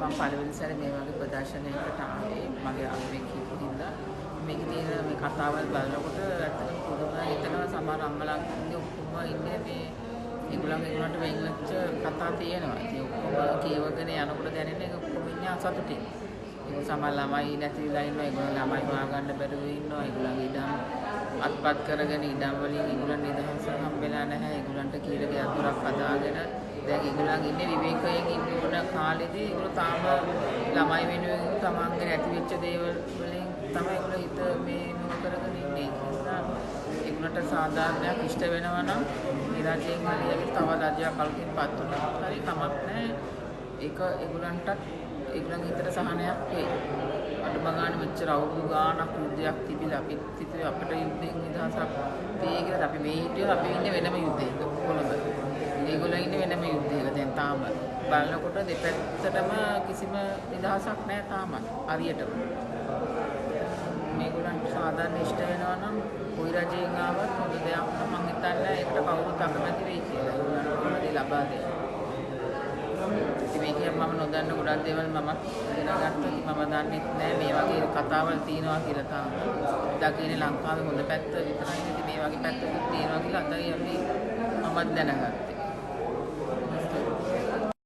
මම පළවෙනි සැරේ මේ වගේ ප්‍රදර්ශනයකට ආවේ මගේ අම්මෙක් කියපු හින්දා මේකේ තියෙන මේ කතාවල් බලනකොට ඇත්තටම පුදුමයි හිතෙනවා සමහර අම්මලාගේ ඔක්කොම ඉන්නේ මේ ඒගොල්ලන්ට වෙන් වෙච්ච කතා තියෙනවා. ඉතින් ඔක්කොම කියවගෙන යනකොට දැනෙන්නේ ඔක්කොම ඉන්නේ අසතුටින්. ඒක සමහර ළමයි නැතිලා ඉන්නවා. ඒගොල්ලෝ ළමයි හොයාගන්න බැරුව ඉන්නවා. ඒගොල්ලන්ගේ ඉඩම් අත්පත් කරගෙන ඉඩම් වලින් ඒගොල්ලන් නිදහස හම්බෙලා නැහැ. ඒගොල්ලන්ට කීරක යතුරක් හදාගෙන දැන් ඒගොල්ලන් ඉන්නේ විවේකයෙන් ඉන්න ඕන කාලෙදී ඒගොල්ලෝ තාම ළමයි වෙනුවෙන් තමන්ගේ නැති වෙච්ච දේවල් වලින් තමයි ඒගොල්ලෝ හිත මේ මොන කරගෙන ඉන්නේ කියලා. ඒගොල්ලන්ට සාධාරණයක් ඉෂ්ට වෙනවා නම් මේ රජයෙන් හරියට තව රජයක් කල්පින්පත් වුණා. හරි කමක් නැහැ. ඒක ඒගොල්ලන්ටත් ඒගොල්ලන් හිතට සහනයක් වෙයි. අඩුම ගානේ මෙච්චර අවුරුදු ගාණක් යුද්ධයක් තිබිලා අපිත් හිතුවේ අපිට යුද්ධයෙන් නිදහසක් දෙයි කියලා. අපි මේ හිටියොත් අපි ඉන්නේ වෙනම යුද්ධයක කොළඹ. ඒගොල්ලෝ ඉන්නේ වෙනම යුද්ධයක දැන් තාම. බලනකොට දෙපැත්තටම කිසිම නිදහසක් නැහැ තාම. හරියටම. මේගොල්ලන්ට සාධාරණ ඉෂ්ට වෙනවා නම් කොයි රජයෙන් ආවත් හොඳ දෙයක් මම හිතන්නේ ඒකට කවුරුත් අකමැති වෙයි කියලා. ඒගොල්ලන්ට මොනවද ලබා දෙන්නේ. මේකේ මම නොදන්න ගොඩක් දේවල් මම දැනගත්තා. මම දන්නේ නැහැ මේ වගේ කතාවල් තියෙනවා කියලා තාම. දකින්නේ ලංකාවේ හොඳ පැත්ත විතරයි. ඉතින් මේ වගේ පැත්තකුත් තියෙනවා කියලා අදයි අපි මමත් දැනගත්තේ.